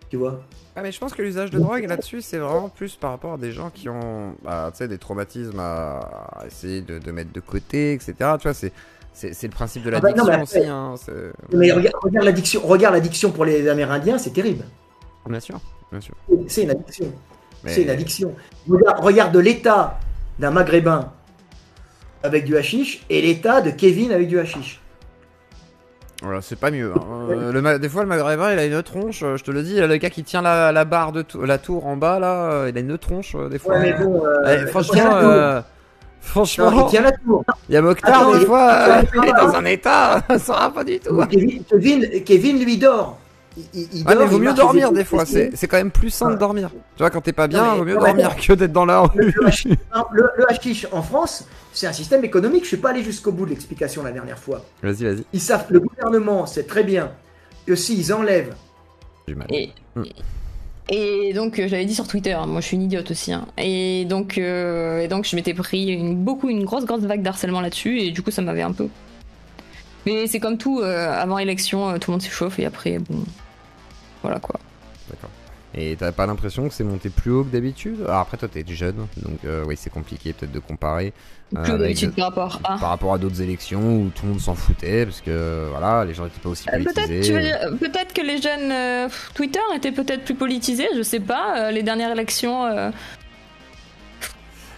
tu vois. Ah mais je pense que l'usage de drogue là-dessus c'est vraiment plus par rapport à des gens qui ont tu sais, des traumatismes à essayer de mettre de côté, etc. Tu vois, c'est le principe de l'addiction aussi. Hein, mais regarde l'addiction pour les Amérindiens, c'est terrible. Bien sûr, bien sûr. C'est une addiction. Mais... c'est une addiction. Regarde l'état d'un Maghrébin avec du hashish et l'état de Kevin avec du hashish. Voilà, c'est pas mieux. Hein. Des fois, le Maghrébin, il a une tronche, je te le dis. Le gars qui tient la barre de la tour en bas, là, il a une tronche, des fois. Ouais, mais bon, franchement, non, il tient la tour. Il y a Mokhtar, des fois, il est dans un état, ça sera pas du tout. Kevin, lui, dort. Il dort, mais vaut mieux dormir des fois, c'est quand même plus sain de dormir. Tu vois, quand t'es pas bien, vaut mieux dormir que d'être dans la rue. Le hashish en France, c'est un système économique. Je suis pas allé jusqu'au bout de l'explication la dernière fois. Vas-y. Ils savent, le gouvernement sait très bien que s'ils enlèvent. Et donc j'avais dit sur Twitter, moi je suis une idiote aussi, hein. Et donc je m'étais pris une grosse vague d'harcèlement là-dessus, et du coup ça m'avait un peu. Mais c'est comme tout, avant élection, tout le monde s'échauffe, et après bon, voilà quoi. D'accord. Et t'as pas l'impression que c'est monté plus haut que d'habitude? Alors après toi t'es jeune, donc oui c'est compliqué peut-être de comparer. Plus haut d'habitude par rapport à d'autres élections où tout le monde s'en foutait parce que voilà les gens étaient pas aussi politisés. Peut-être que les jeunes Twitter étaient peut-être plus politisés, je sais pas. Les dernières élections.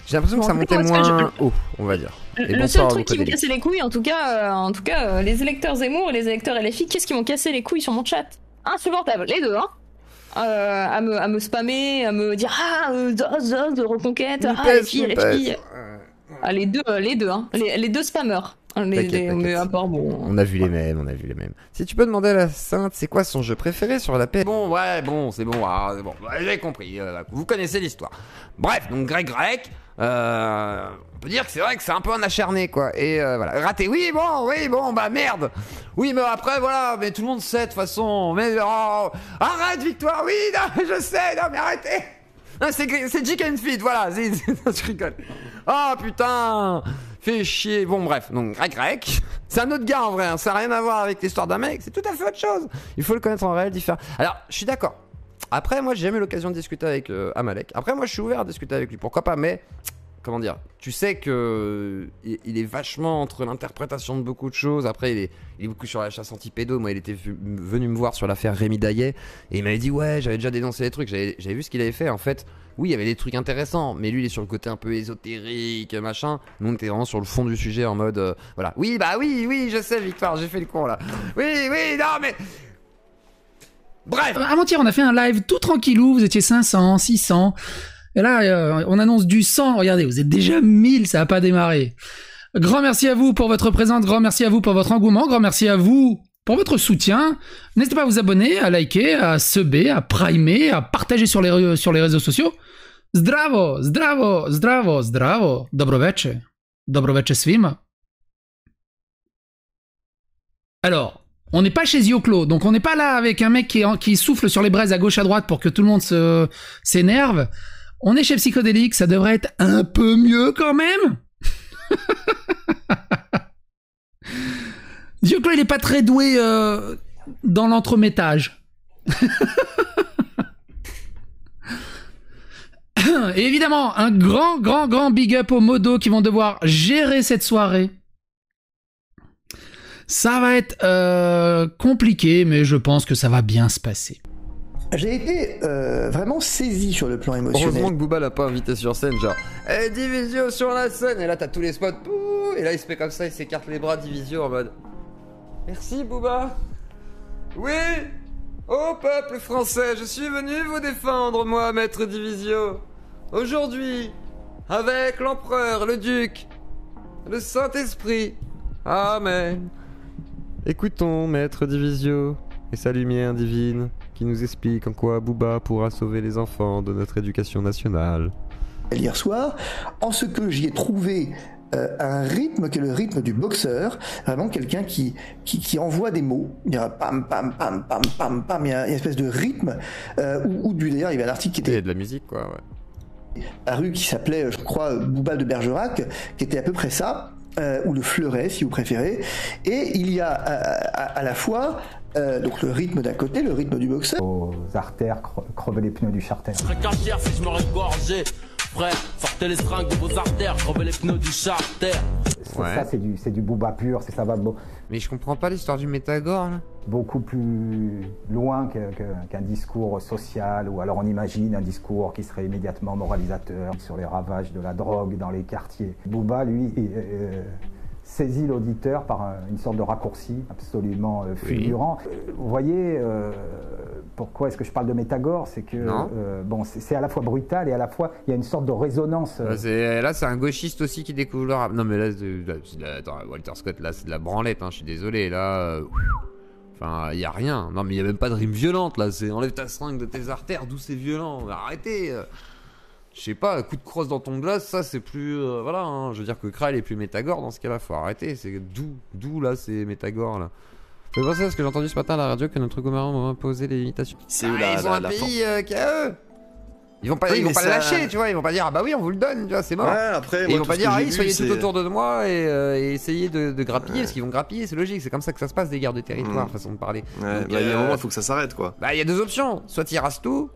J'ai l'impression que ça montait moins haut, on va dire. Le seul truc qui me cassait les couilles, en tout cas, les électeurs Zemmour et les électeurs LFI, qu'est-ce qui m'ont cassé les couilles sur mon chat? Insupportable, les deux, hein. À me spammer, à me dire de reconquête, LFI. Ah, les deux, hein. Les deux spammers. Mais à part, bon. On a vu les mêmes. Si tu peux demander à la Sainte, c'est quoi son jeu préféré sur la paix? Bon, c'est bon, j'ai compris. Vous connaissez l'histoire. Bref, donc Greg, on peut dire que c'est vrai que c'est un peu un acharné, quoi. Et voilà, raté. Oui, bon, bah merde. Oui, mais après, voilà, mais tout le monde sait de toute façon. Mais arrête, Victoire. Oui, non, je sais, non, mais arrêtez. Non, c'est Chicken Feed, voilà. Je rigole. Oh putain. Fais chier. Bon, bref. Donc, Greg. C'est un autre gars en vrai. Hein. Ça n'a rien à voir avec l'histoire d'un mec. C'est tout à fait autre chose. Il faut le connaître en réel, différent. Alors, je suis d'accord. Après, moi, j'ai jamais eu l'occasion de discuter avec Amalek. Après, moi, je suis ouvert à discuter avec lui. Pourquoi pas? Mais, comment dire? Tu sais que il est vachement entre l'interprétation de beaucoup de choses. Après, il est beaucoup sur la chasse anti-pédo. Moi, il était venu me voir sur l'affaire Rémi Daillet. Et il m'avait dit, ouais, j'avais déjà dénoncé des trucs. J'avais vu ce qu'il avait fait. En fait, oui, il y avait des trucs intéressants. Mais lui, il est sur le côté un peu ésotérique, machin. Nous, on était vraiment sur le fond du sujet en mode, voilà. Oui, je sais, Victoire, j'ai fait le con là. Oui, non, mais. Bref. Avant-hier, on a fait un live tout tranquillou. Vous étiez 500, 600. Et là, on annonce du 100. Regardez, vous êtes déjà 1000, ça n'a pas démarré. Grand merci à vous pour votre présence. Grand merci à vous pour votre engouement. Grand merci à vous pour votre soutien. N'hésitez pas à vous abonner, à liker, à subber, à primer, à partager sur les réseaux sociaux. Zdravo. Dobroveče svima. Alors, on n'est pas chez Zioclo, donc on n'est pas là avec un mec qui souffle sur les braises à gauche à droite pour que tout le monde s'énerve. On est chez Psychodélique, ça devrait être un peu mieux quand même. Zioclo, il est pas très doué dans l'entremettage. Et évidemment, un grand big up aux modos qui vont devoir gérer cette soirée. Ça va être compliqué, mais je pense que ça va bien se passer. J'ai été vraiment saisi sur le plan émotionnel. Heureusement que Booba l'a pas invité sur scène, genre Divisio sur la scène, et là t'as tous les spots, et là il se fait comme ça, il s'écarte les bras, Divisio en mode merci Booba. Oui, ô peuple français, je suis venu vous défendre, moi, maître Divisio. Aujourd'hui, avec l'empereur, le duc, le Saint-Esprit. Amen. Écoutons maître Divisio et sa lumière divine qui nous explique en quoi Booba pourra sauver les enfants de notre éducation nationale. Hier soir, en ce que j'y ai trouvé un rythme qui est le rythme du boxeur, vraiment quelqu'un qui envoie des mots, il y a pam pam pam pam pam pam, il y a une espèce de rythme où d'ailleurs il y avait un article qui était... Il y a de la musique quoi, ouais. Paru qui s'appelait, je crois, Booba de Bergerac, qui était à peu près ça. ou le fleuret si vous préférez, et il y a à la fois donc le rythme d'un côté, le rythme du boxeur. Aux artères, crever les pneus du charter. Je serais cachère si je me regorgeais. Frère, sortez les seringues de vos artères, crevez les pneus du charter. Ouais. Ça, c'est du booba pur, ça va Mais je comprends pas l'histoire du Métagore, là. beaucoup plus loin qu'un discours social, ou alors on imagine un discours qui serait immédiatement moralisateur sur les ravages de la drogue dans les quartiers. Booba, lui, saisit l'auditeur par une sorte de raccourci absolument fulgurant. Vous voyez, pourquoi est-ce que je parle de Métagore? C'est que bon, c'est à la fois brutal et à la fois il y a une sorte de résonance. Là, c'est un gauchiste aussi qui découvre le rap. Non, mais là, attends, Walter Scott, là, c'est de la branlette, hein, je suis désolé, là. Enfin, y a rien. Non, mais y a même pas de rime violente, là. C'est enlève ta seringue de tes artères, d'où c'est violent. Arrêtez. Je sais pas, un coup de crosse dans ton glace, ça c'est plus. Voilà, hein. Je veux dire que Kral est plus Métagore dans ce cas-là, faut arrêter. C'est d'où là, c'est Métagore là. Faut penser à ce que j'ai entendu ce matin à la radio que notre gouvernement m'a imposé les limitations. C'est ils ont un pays qui a eux. Ils vont pas, Oui, ils vont pas ça... le lâcher, tu vois. Ils vont pas dire ah bah oui, on vous le donne, tu vois, c'est mort. Ouais, après, et ils vont pas dire allez, soyez tout autour de moi et essayez de grappiller, parce qu'ils vont grappiller, c'est logique, c'est comme ça que ça se passe des guerres de territoire, façon de parler. Ouais, donc, il y a un moment, il faut que ça s'arrête quoi. Bah, il y a deux options, soit tu rases tout.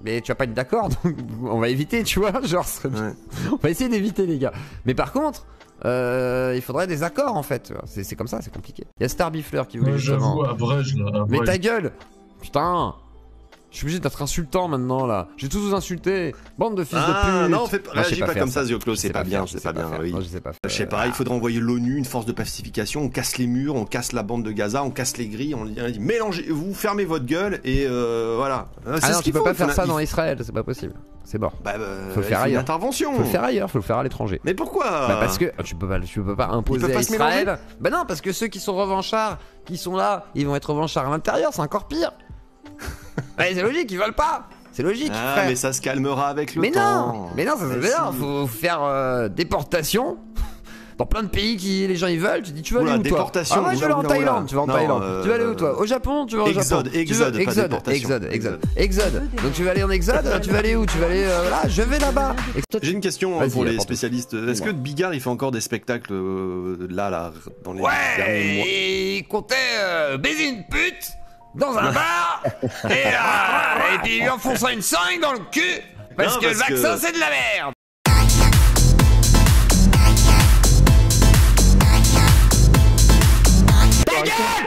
Mais tu vas pas être d'accord, donc on va éviter, tu vois, genre, ouais. On va essayer d'éviter les gars. Mais par contre, il faudrait des accords en fait, c'est comme ça, c'est compliqué. Il y a Star Bifleur qui voulait justement... J'avoue, Abrège là, Mais ta gueule. Putain, je suis obligé d'être insultant maintenant là. J'ai tous vous insulté. Bande de fils de pute. Non, réagis pas comme ça, Zioclo, c'est pas bien, c'est pas bien. Oui. Non, je sais pas faire. Je sais pas, il faudrait envoyer l'ONU, une force de pacification, on casse les murs, on casse la bande de Gaza, on casse les grilles, on dit mélangez, vous fermez votre gueule et voilà. Ah non, tu peux pas faire ça dans Israël, c'est pas possible. C'est mort. Faut le faire ailleurs. Intervention. Faut le faire ailleurs, faut le faire à l'étranger. Mais pourquoi? Parce que tu peux pas imposer à Israël. Bah non, parce que ceux qui sont revanchards, qui sont là, ils vont être revanchards à l'intérieur, c'est encore pire. Ouais, c'est logique, ils veulent pas. C'est logique. Ah, frère. mais ça se calmera avec le temps. Mais non, ça c'est bien. Faut faire déportation dans plein de pays qui les gens ils veulent. Tu dis tu vas aller où toi? Ah moi je vais aller en Thaïlande. Tu vas en Thaïlande. Tu vas aller où toi? Au Japon? Tu vas au Japon? Exode. Donc tu vas aller en exode. Tu vas aller où? Tu vas aller là. Je vais là-bas. J'ai une question pour les spécialistes. Est-ce que Bigard il fait encore des spectacles là dans les derniers mois? Il comptait baiser une pute dans un bar et puis il lui enfonça une seringue dans le cul parce que le vaccin c'est de la merde. Ta gueule!